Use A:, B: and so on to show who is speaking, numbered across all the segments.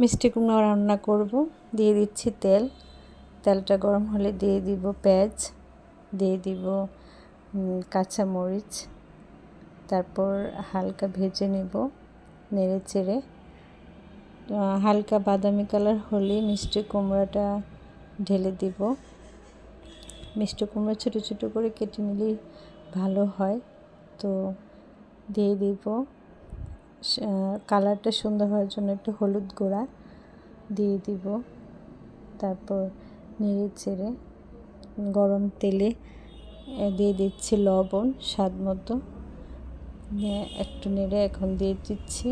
A: মিষ্টি কুমড়া রান্না করব। দিয়ে দিচ্ছি তেল। তেলটা গরম হলে দিয়ে দিব পেঁয়াজ, দিয়ে দিব কাঁচামরিচ। তারপর হালকা ভেজে নেব নেড়ে চেড়ে। হালকা বাদামি কালার হলে মিষ্টি কুমড়াটা ঢেলে দিব। মিষ্টি কুমড়া ছোটো ছোটো করে কেটে নিলেই ভালো হয়। তো দিয়ে দিব কালারটা সুন্দর হওয়ার জন্য একটু হলুদ গুঁড়া দিয়ে দিব। তারপর নেড়ে চেড়ে গরম তেলে দিয়ে দিচ্ছি লবণ স্বাদ মতো। একটু নেড়ে এখন দিয়ে দিচ্ছি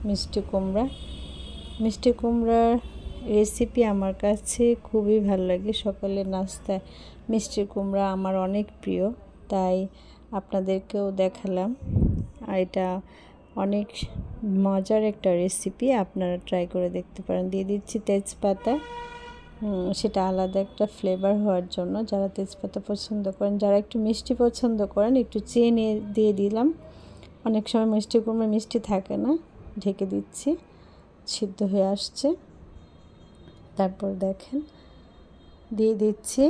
A: মিষ্টি কুমড়া। মিষ্টি কুমড়ার রেসিপি আমার কাছে খুবই ভালো লাগে। সকালের নাস্তায় মিষ্টি কুমড়া আমার অনেক প্রিয়, তাই আপনাদেরকেও দেখালাম। আর এটা অনেক মজার একটা রেসিপি, আপনারা ট্রাই করে দেখতে পারেন। দিয়ে দিচ্ছি তেজপাতা, সেটা আলাদা একটা ফ্লেভার হওয়ার জন্য। যারা তেজপাতা পছন্দ করেন, যারা একটু মিষ্টি পছন্দ করেন, একটু চেয়ে দিয়ে দিলাম। অনেক সময় মিষ্টি কুমড়া মিষ্টি থাকে না। ঢেকে দিচ্ছি, সিদ্ধ হয়ে আসছে। তারপর দেখেন দিয়ে দিচ্ছি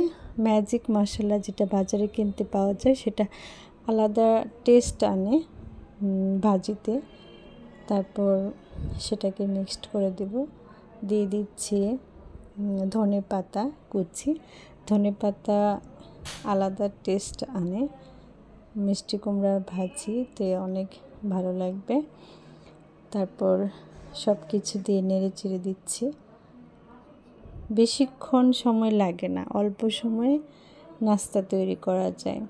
A: ম্যাজিক মশলা, যেটা বাজারে কিনতে পাওয়া যায়, সেটা আলাদা টেস্ট আনে ভাজিতে। তারপর সেটাকে মিক্সড করে দেব। দিয়ে দিচ্ছি ধনে পাতা কুচি। ধনে পাতা আলাদা টেস্ট আনে, মিষ্টি কুমড়া ভাজিতে অনেক ভালো লাগবে। তারপর সব কিছু দিয়ে নেড়ে চেড়ে দিচ্ছি। বেশিক্ষণ সময় লাগে না, অল্প সময়ে নাস্তা তৈরি করা যায়।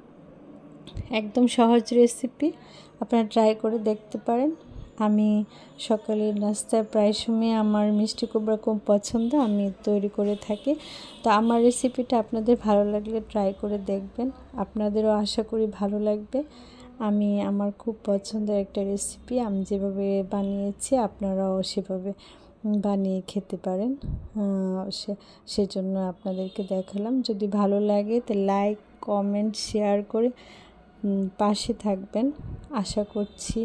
A: একদম সহজ রেসিপি, আপনারা ট্রাই করে দেখতে পারেন। আমি সকালের নাস্তায় প্রায় সময় আমার মিষ্টি কুমড়া খুব পছন্দ, আমি তৈরি করে থাকি। তো আমার রেসিপিটা আপনাদের ভালো লাগলে ট্রাই করে দেখবেন, আপনাদেরও আশা করি ভালো লাগবে। আমার খুব পছন্দের একটা রেসিপি, আমি যেভাবে বানিয়েছি আপনারাও সেভাবে বানিয়ে খেতে পারেন। সেজন্য আপনাদেরকে দেখালাম। যদি ভালো লাগে তো লাইক, কমেন্ট, শেয়ার করে পাশে থাকবেন। আশা করছি